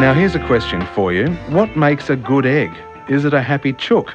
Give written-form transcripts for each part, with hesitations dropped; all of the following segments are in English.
Now here's a question for you. What makes a good egg? Is it a happy chook?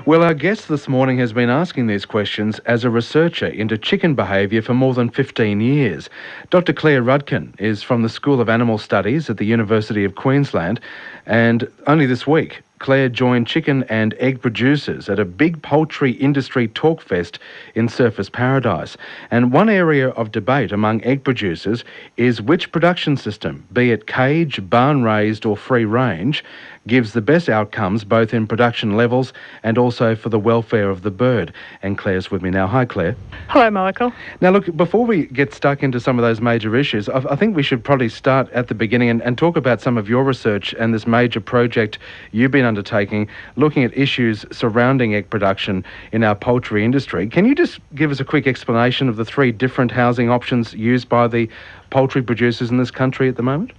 Well, our guest this morning has been asking these questions as a researcher into chicken behaviour for more than 15 years. Dr. Clare Rudkin is from the School of Animal Studies at the University of Queensland, and only this week, Clare joined chicken and egg producers at a big poultry industry talk fest in Surfers Paradise. And one area of debate among egg producers is which production system, be it cage, barn-raised or free-range, gives the best outcomes both in production levels and also for the welfare of the bird. And Clare's with me now. Hi, Clare. Hello, Michael. Now, look, before we get stuck into some of those major issues, I think we should probably start at the beginning and talk about some of your research and this major project you've been undertaking, looking at issues surrounding egg production in our poultry industry. Can you just give us a quick explanation of the three different housing options used by the poultry producers in this country at the moment?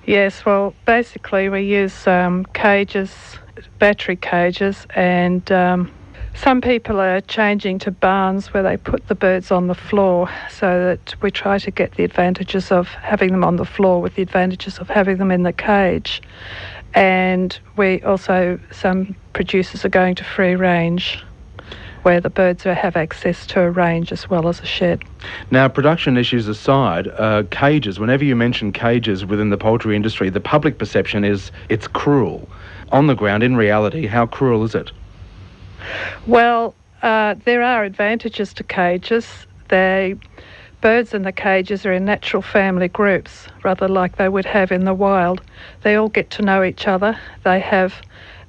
Yes, well, basically we use cages, battery cages, and some people are changing to barns where they put the birds on the floor, so that we try to get the advantages of having them on the floor with the advantages of having them in the cage. And some producers are going to free range, where the birds have access to a range as well as a shed. Now, production issues aside, cages, whenever you mention cages within the poultry industry, the public perception is it's cruel. On the ground, in reality, how cruel is it? Well, there are advantages to cages. Birds in the cages are in natural family groups, rather like they would have in the wild. They all get to know each other. They have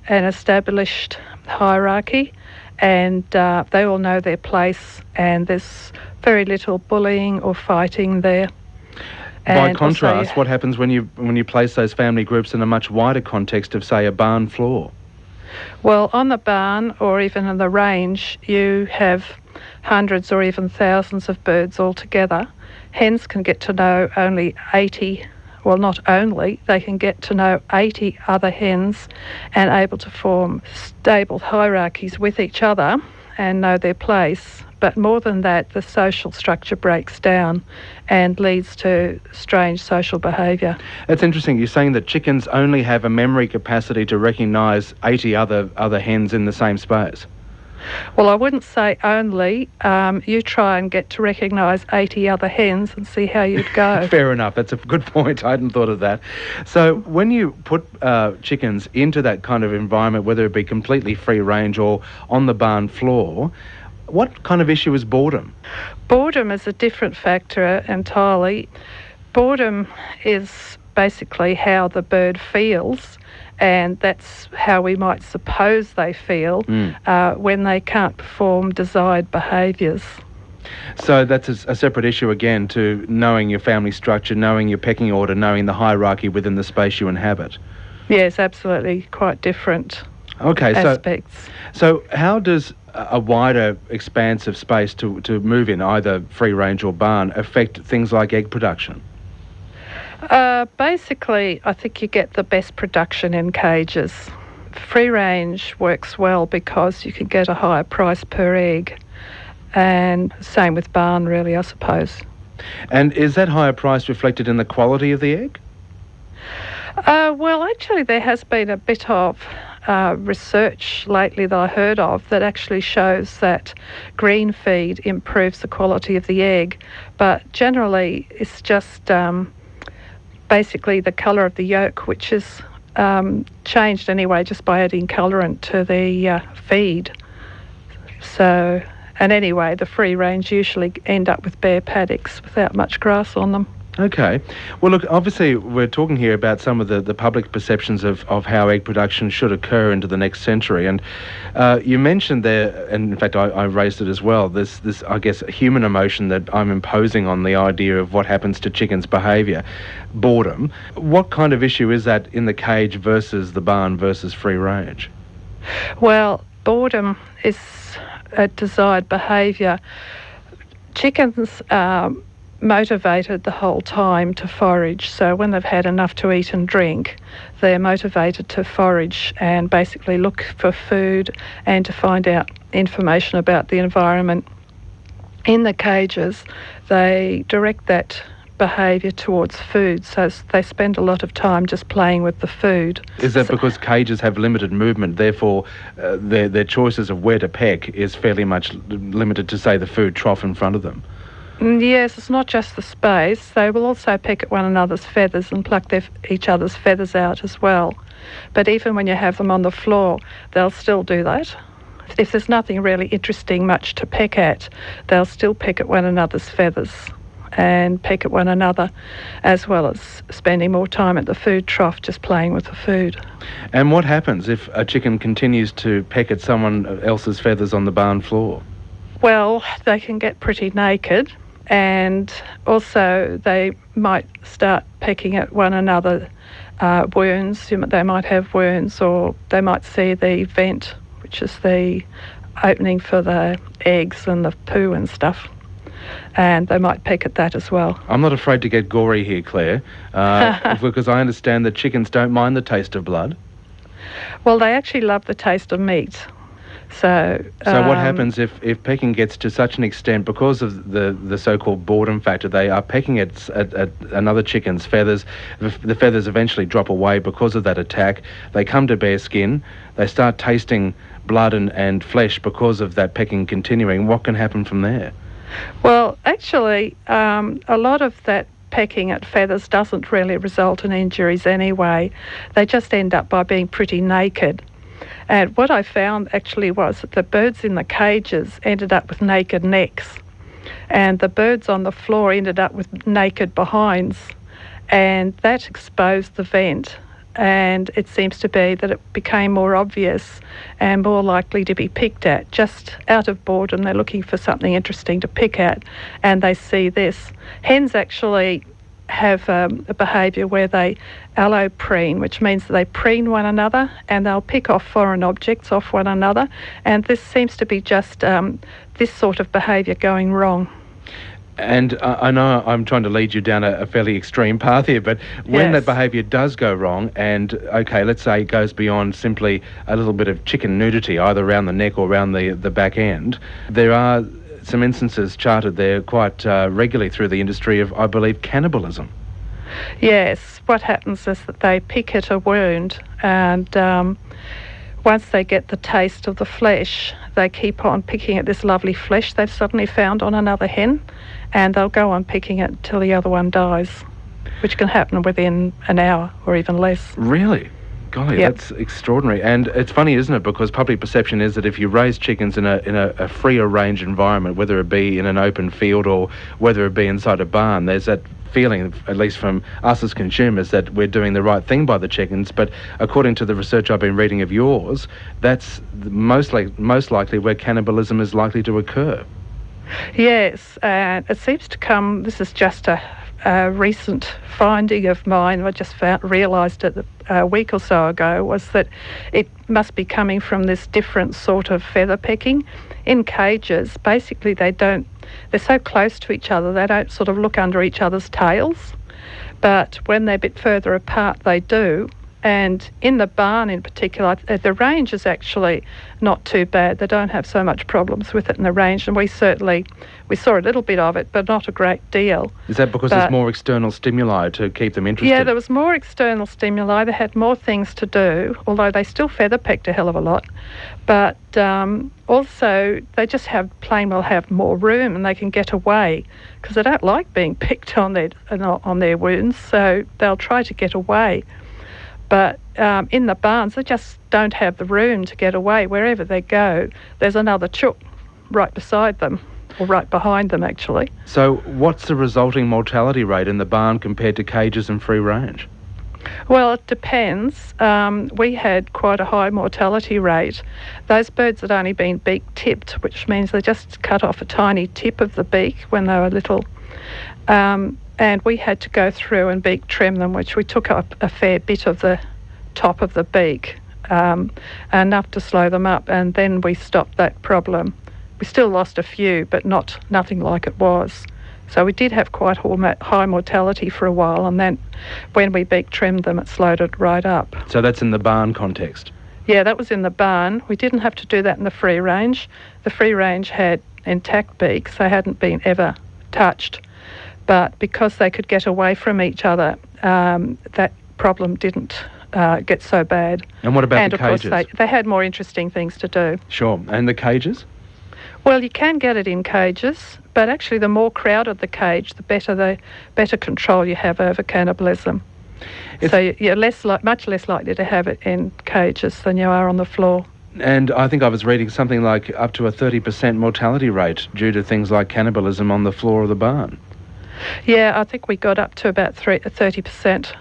an established hierarchy, and they all know their place, and there's very little bullying or fighting there. By contrast, what happens when you place those family groups in a much wider context of, say, a barn floor? Well, on the barn or even in the range, you have hundreds or even thousands of birds altogether. Hens can get to know only 80, well, not only, they can get to know 80 other hens and able to form stable hierarchies with each other and know their place. But more than that, the social structure breaks down and leads to strange social behaviour. That's interesting. You're saying that chickens only have a memory capacity to recognise 80 other hens in the same space. Well, I wouldn't say only. You try and get to recognise 80 other hens and see how you'd go. Fair enough. That's a good point. I hadn't thought of that. So when you put chickens into that kind of environment, whether it be completely free range or on the barn floor, what kind of issue is boredom? Boredom is a different factor entirely. Boredom is basically how the bird feels, and that's how we might suppose they feel when they can't perform desired behaviours. So that's a separate issue again to knowing your family structure, knowing your pecking order, knowing the hierarchy within the space you inhabit. Yes, absolutely, quite different aspects. So how does a wider expanse of space to move in, either free range or barn, affect things like egg production? Basically, I think you get the best production in cages. Free range works well because you can get a higher price per egg, and same with barn, really, I suppose. And is that higher price reflected in the quality of the egg? Well, actually, there has been a bit of research lately that I heard of that actually shows that green feed improves the quality of the egg, but generally it's just basically the colour of the yolk, which is changed anyway just by adding colourant to the feed. So, and anyway, the free range usually end up with bare paddocks without much grass on them. Okay. Well, look, obviously we're talking here about some of the public perceptions of how egg production should occur into the next century. And you mentioned there, and in fact I raised it as well, this I guess, human emotion that I'm imposing on the idea of what happens to chickens' behaviour, boredom. What kind of issue is that in the cage versus the barn versus free range? Well, boredom is a desired behaviour. Chickens are motivated the whole time to forage, so when they've had enough to eat and drink, they're motivated to forage and basically look for food and to find out information about the environment. In the cages, they direct that behaviour towards food, so they spend a lot of time just playing with the food. Is that because cages have limited movement, therefore their choices of where to peck is fairly much limited to, say, the food trough in front of them? Yes, it's not just the space. They will also pick at one another's feathers and pluck each other's feathers out as well. But even when you have them on the floor, they'll still do that. If there's nothing really interesting much to peck at, they'll still pick at one another's feathers and peck at one another, as well as spending more time at the food trough just playing with the food. And what happens if a chicken continues to peck at someone else's feathers on the barn floor? Well, they can get pretty naked, and also they might start pecking at one another wounds. They might have wounds, or they might see the vent, which is the opening for the eggs and the poo and stuff, and they might peck at that as well. I'm not afraid to get gory here, Claire, because I understand that chickens don't mind the taste of blood. Well, they actually love the taste of meat. So what happens if pecking gets to such an extent, because of the so-called boredom factor, they are pecking at another chicken's feathers, the feathers eventually drop away because of that attack, they come to bare skin, they start tasting blood and flesh because of that pecking continuing. What can happen from there? Well, actually, a lot of that pecking at feathers doesn't really result in injuries anyway. They just end up by being pretty naked. And what I found actually was that the birds in the cages ended up with naked necks, and the birds on the floor ended up with naked behinds, and that exposed the vent. And it seems to be that it became more obvious and more likely to be picked at. Just out of boredom, they're looking for something interesting to pick at, and they see this. Hens actually have a behaviour where they alloprene, which means that they preen one another and they'll pick off foreign objects off one another, and this seems to be just this sort of behaviour going wrong. And I know I'm trying to lead you down a fairly extreme path here, but when that behaviour does go wrong, and, okay, let's say it goes beyond simply a little bit of chicken nudity, either around the neck or around the back end, there are some instances charted there quite regularly through the industry of, I believe, cannibalism. Yes, what happens is that they pick at a wound, and once they get the taste of the flesh, they keep on picking at this lovely flesh they've suddenly found on another hen, and they'll go on picking it until the other one dies, which can happen within an hour or even less. Really? Golly, that's extraordinary. And it's funny, isn't it? Because public perception is that if you raise chickens in a freer range environment, whether it be in an open field or whether it be inside a barn, there's that feeling, at least from us as consumers, that we're doing the right thing by the chickens. But according to the research I've been reading of yours, that's most likely where cannibalism is likely to occur. Yes, and it seems to come, this is just a recent finding of mine, I just realised it a week or so ago, was that it must be coming from this different sort of feather pecking. In cages, basically they're so close to each other, they don't sort of look under each other's tails, but when they're a bit further apart they do. And in the barn in particular, the range is actually not too bad. They don't have so much problems with it in the range, and we saw a little bit of it, but not a great deal. Is that because there's more external stimuli to keep them interested? Yeah, there was more external stimuli. They had more things to do, although they still feather pecked a hell of a lot. But also, they just have more room, and they can get away because they don't like being picked on their wounds, so they'll try to get away. But in the barns, they just don't have the room to get away. Wherever they go, there's another chook right beside them, or right behind them, actually. So what's the resulting mortality rate in the barn compared to cages and free range? Well, it depends. We had quite a high mortality rate. Those birds had only been beak-tipped, which means they just cut off a tiny tip of the beak when they were little. And we had to go through and beak trim them, which we took up a fair bit of the top of the beak, enough to slow them up, and then we stopped that problem. We still lost a few, but nothing like it was. So we did have quite high mortality for a while, and then when we beak trimmed them, it slowed it right up. So that's in the barn context? Yeah, that was in the barn. We didn't have to do that in the free range. The free range had intact beaks. They hadn't been ever touched. But because they could get away from each other, that problem didn't get so bad. And what about and the cages? And of course they had more interesting things to do. Sure. And the cages? Well, you can get it in cages, but actually the more crowded the cage, the better control you have over cannibalism. So you're much less likely to have it in cages than you are on the floor. And I think I was reading something like up to a 30% mortality rate due to things like cannibalism on the floor of the barn. Yeah, I think we got up to about 30%.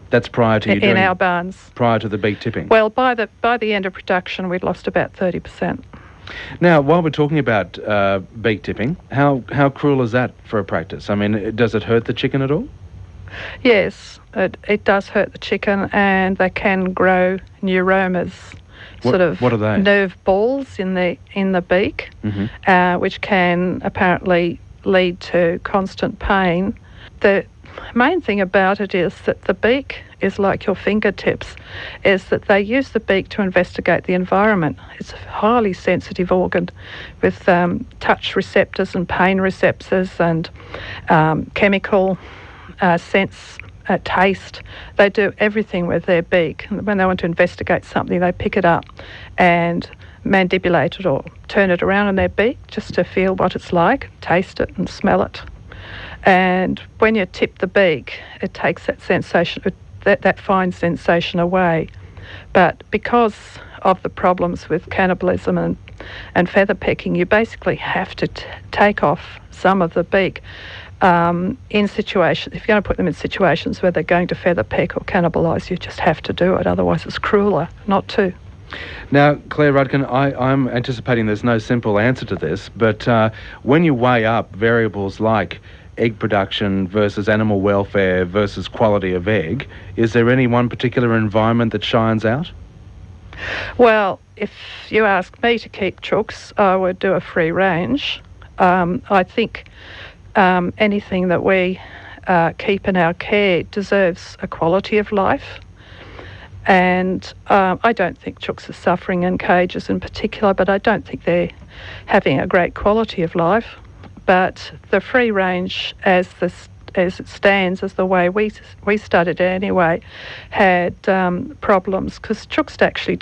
That's prior to you doing in our barns. Prior to the beak tipping. Well, by the end of production, we'd lost about 30%. Now, while we're talking about beak tipping, how cruel is that for a practice? I mean, does it hurt the chicken at all? Yes, it does hurt the chicken, and they can grow neuromas, what are they? Nerve balls in the beak, which can apparently lead to constant pain. The main thing about it is that the beak is like your fingertips, is that they use the beak to investigate the environment. It's a highly sensitive organ with touch receptors and pain receptors and chemical sense, taste. They do everything with their beak. When they want to investigate something, they pick it up and manipulate it or turn it around in their beak just to feel what it's like, taste it and smell it. And when you tip the beak, it takes that sensation, that fine sensation away. But because of the problems with cannibalism and feather pecking, you basically have to take off some of the beak in situations. If you're going to put them in situations where they're going to feather peck or cannibalise, you just have to do it. Otherwise, it's crueler not to. Now, Clare Rudkin, I'm anticipating there's no simple answer to this, but when you weigh up variables like egg production versus animal welfare versus quality of egg, is there any one particular environment that shines out? Well, if you ask me to keep chooks, I would do a free range. I think anything that we keep in our care deserves a quality of life. And I don't think chooks are suffering in cages in particular, but I don't think they're having a great quality of life. But the free range, as it stands, as the way we studied it anyway, had problems because chooks actually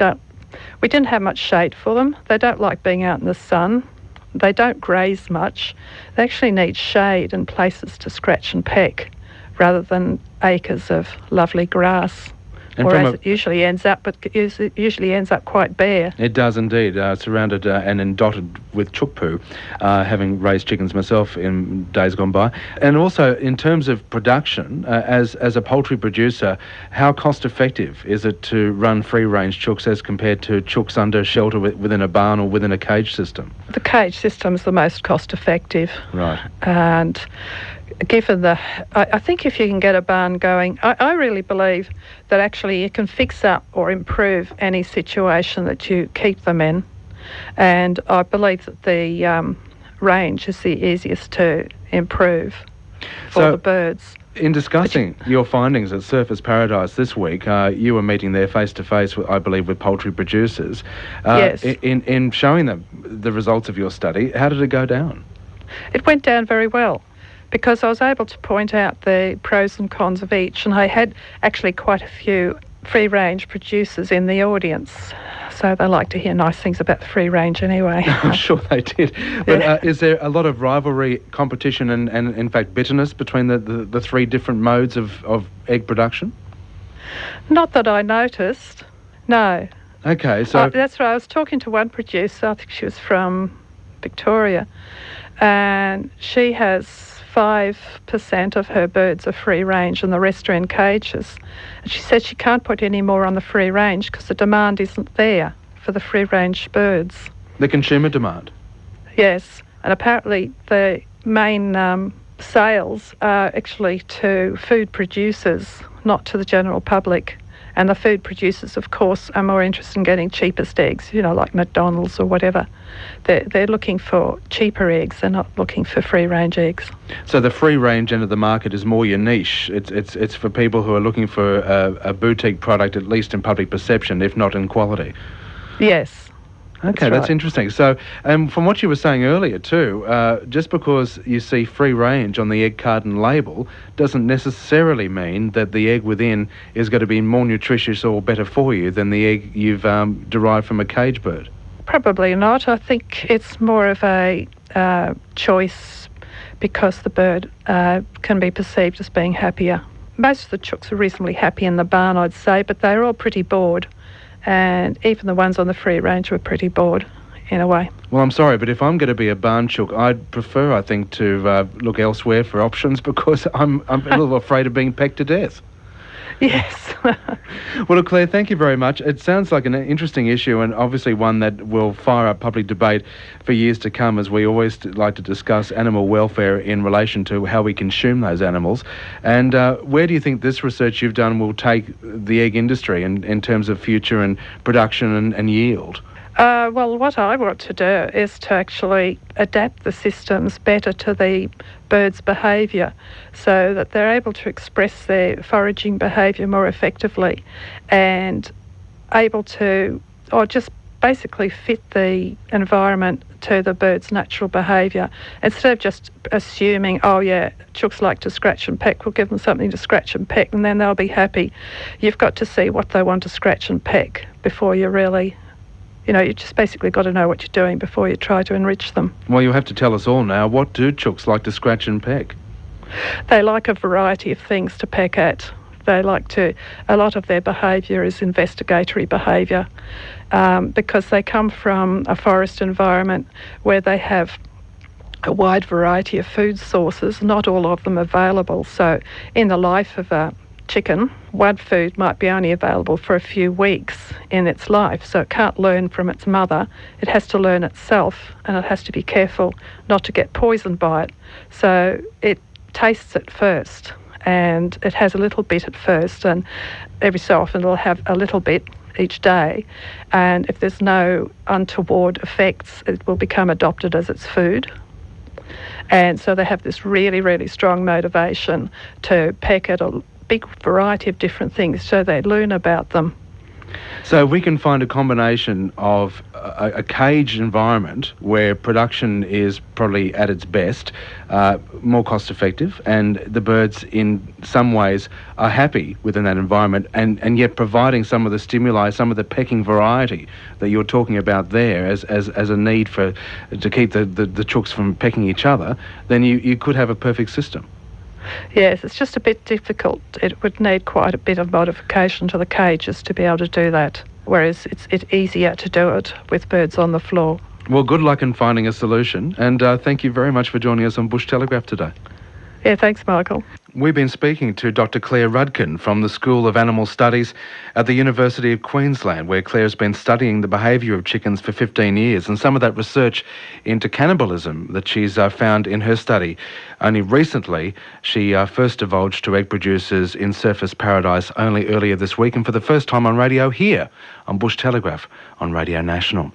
we didn't have much shade for them. They don't like being out in the sun. They don't graze much. They actually need shade and places to scratch and peck rather than acres of lovely grass. And or as it usually ends up, but it usually ends up quite bare. It does indeed, surrounded and then dotted with chook poo, having raised chickens myself in days gone by. And also, in terms of production, as a poultry producer, how cost effective is it to run free-range chooks as compared to chooks under shelter within a barn or within a cage system? The cage system is the most cost effective. Right. And given I think if you can get a barn going, I really believe that actually you can fix up or improve any situation that you keep them in. And I believe that the range is the easiest to improve for the birds. In discussing your findings at Surface Paradise this week, you were meeting there face-to-face, I believe, with poultry producers. Yes. In showing them the results of your study, how did it go down? It went down very well, because I was able to point out the pros and cons of each, and I had actually quite a few free-range producers in the audience, so they like to hear nice things about the free range anyway. I'm sure they did. But is there a lot of rivalry, competition and in fact bitterness between the three different modes of egg production? Not that I noticed, no. Okay, so... that's right, I was talking to one producer, I think she was from Victoria, and she has 5% of her birds are free range and the rest are in cages. And she said she can't put any more on the free range because the demand isn't there for the free range birds. The consumer demand? Yes, and apparently the main sales are actually to food producers, not to the general public. And the food producers, of course, are more interested in getting cheapest eggs, like McDonald's or whatever. They're looking for cheaper eggs. They're not looking for free-range eggs. So the free-range end of the market is more your niche. It's for people who are looking for a boutique product, at least in public perception, if not in quality. Yes. Okay, that's right. interesting. So, from what you were saying earlier too, just because you see free range on the egg carton label doesn't necessarily mean that the egg within is going to be more nutritious or better for you than the egg you've derived from a cage bird. Probably not. I think it's more of a choice because the bird can be perceived as being happier. Most of the chooks are reasonably happy in the barn, I'd say, but they're all pretty bored. And even the ones on the free range were pretty bored, in a way. Well, I'm sorry, but if I'm going to be a barn chook, I'd prefer, I think, to look elsewhere for options because I'm a little afraid of being pecked to death. Yes. Well, look, Claire, thank you very much. It sounds like an interesting issue and obviously one that will fire up public debate for years to come, as we always like to discuss animal welfare in relation to how we consume those animals. And where do you think this research you've done will take the egg industry in terms of future and production and yield? Well, what I want to do is to actually adapt the systems better to the bird's behaviour so that they're able to express their foraging behaviour more effectively and able to, or just basically fit the environment to the bird's natural behaviour instead of just assuming, oh yeah, chooks like to scratch and peck, we'll give them something to scratch and peck and then they'll be happy. You've got to see what they want to scratch and peck before you really... you just basically got to know what you're doing before you try to enrich them. Well, you'll have to tell us all now. What do chooks like to scratch and peck? They like a variety of things to peck at. They like to... A lot of their behaviour is investigatory behaviour because they come from a forest environment where they have a wide variety of food sources, not all of them available. So in the life of a chicken, one food might be only available for a few weeks in its life, so it can't learn from its mother. It has to learn itself, and it has to be careful not to get poisoned by it. So it tastes it first, and it has a little bit at first, and every so often it'll have a little bit each day, and if there's no untoward effects, it will become adopted as its food. And so they have this really, really strong motivation to peck at a big variety of different things so they learn about them. So we can find a combination of a cage environment where production is probably at its best, more cost effective, and the birds in some ways are happy within that environment and yet providing some of the stimuli, some of the pecking variety that you're talking about there as a need to keep the chooks from pecking each other, then you could have a perfect system. Yes, it's just a bit difficult. It would need quite a bit of modification to the cages to be able to do that, whereas it's easier to do it with birds on the floor. Well, good luck in finding a solution, and thank you very much for joining us on Bush Telegraph today. Yeah, thanks, Michael. We've been speaking to Dr. Clare Rudkin from the School of Animal Studies at the University of Queensland, where Clare's been studying the behaviour of chickens for 15 years, and some of that research into cannibalism that she's found in her study. Only recently, she first divulged to egg producers in Surfers Paradise only earlier this week, and for the first time on radio here on Bush Telegraph on Radio National.